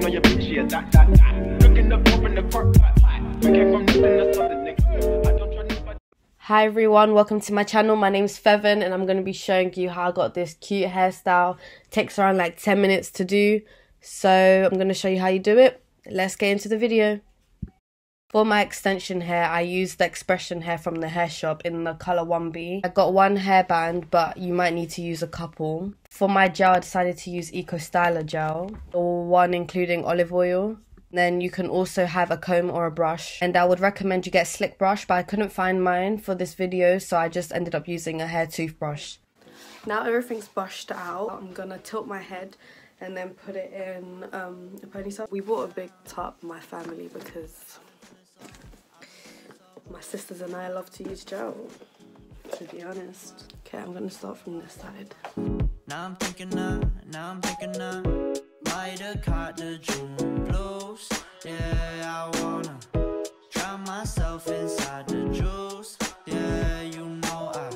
Fucking on your bitch, yeah, that. Looking up, open the park, we came from nothing to something, nigga. I don't try nobody. Hi everyone, welcome to my channel. My name's Fevan and I'm going to be showing you how I got this cute hairstyle. It takes around like 10 minutes to do. So I'm going to show you how you do it. Let's get into the video. For my extension hair, I used the expression hair from the hair shop in the colour 1B. I got one hairband, but you might need to use a couple. For my gel, I decided to use Eco Styler gel, or one including olive oil. Then you can also have a comb or a brush. And I would recommend you get a slick brush, but I couldn't find mine for this video, so I just ended up using a hair toothbrush. Now everything's brushed out, I'm gonna tilt my head and then put it in a ponytail. We bought a big top, my family, because my sisters and I love to use gel, to be honest. Okay, I'm gonna start from this side. Now I'm thinking might have caught the June blues. Yeah, I wanna drown myself inside the juice. Yeah, you know I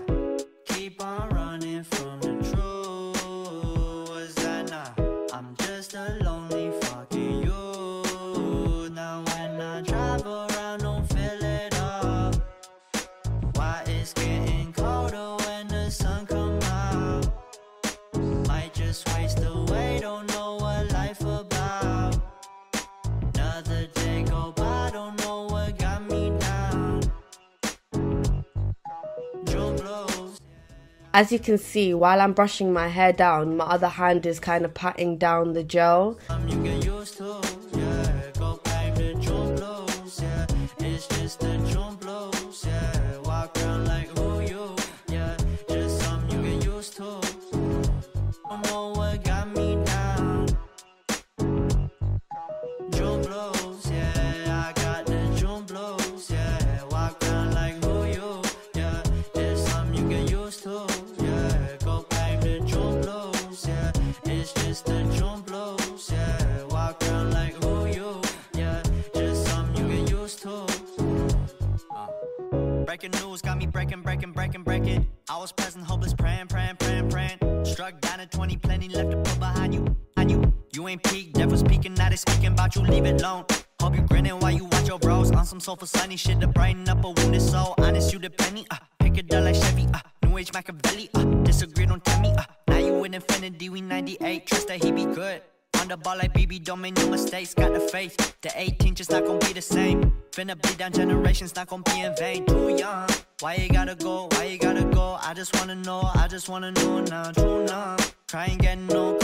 keep on running from the truth. Was that not? I'm just a lonely fucking you. Now when I drive around, don't feel it up. Why it's getting colder when the sun come out? Might just waste away, don't know what life about. Another day go by, don't know what got me down. June blues. As you can see, while I'm brushing my hair down, my other hand is kind of patting down the gel. You get used to, yeah. Go claim the June blues, yeah. It's just the June blues, yeah. Walk around like who you, yeah. Just something you get used to. Don't know what got me down. June blues, yeah. I got the June blues, yeah. Walk around like who you, yeah. Just something you get used to, yeah. Go claim the June blues, yeah. It's just the June blues, yeah. Walk around like who you, yeah. Just something you get used to. Breaking news got me breaking. I was present, hopeless, praying. Struck down at 20, plenty left to put behind you. You ain't peaked, devil speaking, now they speaking about you, leave it alone. Hope you grinning while you watch your bros on some soulful sunny shit to brighten up a wounded soul. Honest, you the penny, pick it up like Chevy, New Age Machiavelli, disagree, don't tell me, now you in infinity, we 98, trust that he be good. On the ball like BB, don't make no mistakes, got the faith. The 18 just not gonna be the same. Finna bleed down generations, not gonna be in vain. Too young, why you gotta go, I just wanna know now, true now. Cry and get no,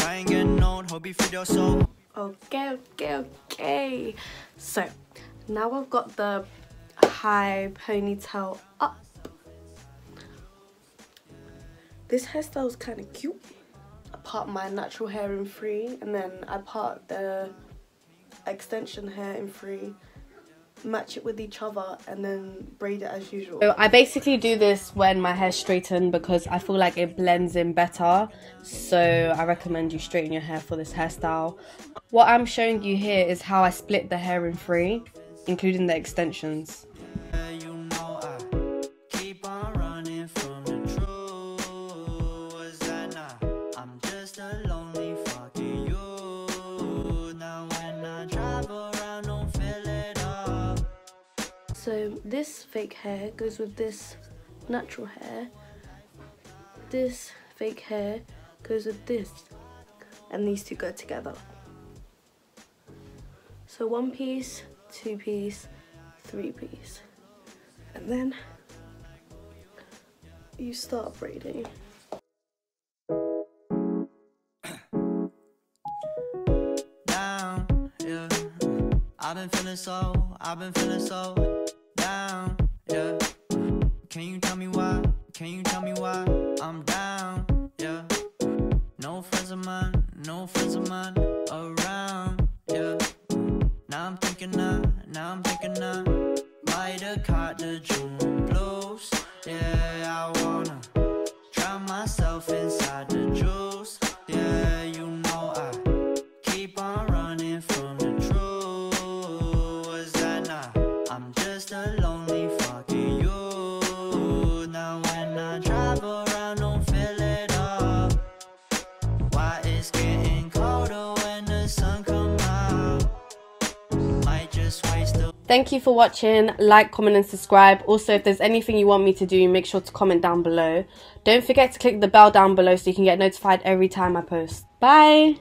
hope you feel your soul. Okay. So, now I've got the high ponytail up. This hairstyle is kind of cute. I part my natural hair in 3 and then I part the extension hair in 3, match it with each other and then braid it as usual. So I basically do this when my hair's straightened because I feel like it blends in better, so I recommend you straighten your hair for this hairstyle. What I'm showing you here is how I split the hair in 3, including the extensions. So this fake hair goes with this natural hair. This fake hair goes with this. And these two go together. So 1 piece, 2 piece, 3 piece. And then you start braiding. Down, yeah. I've been feeling so down, yeah. Can you tell me why? I'm down, yeah. No friends of mine around, yeah. Now I'm thinking might have caught the June blues. Yeah, I wanna drown myself inside the juice. Yeah, you know I keep on running from the truth. Was that not? I'm just a lonely fucking you. Now when I drive around, don't fill it up. Why it's getting colder when the sun come out? Thank you for watching. Like, comment and subscribe. Also, if there's anything you want me to do, make sure to comment down below. Don't forget to click the bell down below so you can get notified every time I post. Bye.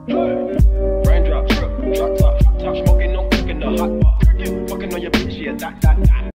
Raindrop, drop top, smoking, no cooking the hot pot. Fucking on your bitch, yeah, that.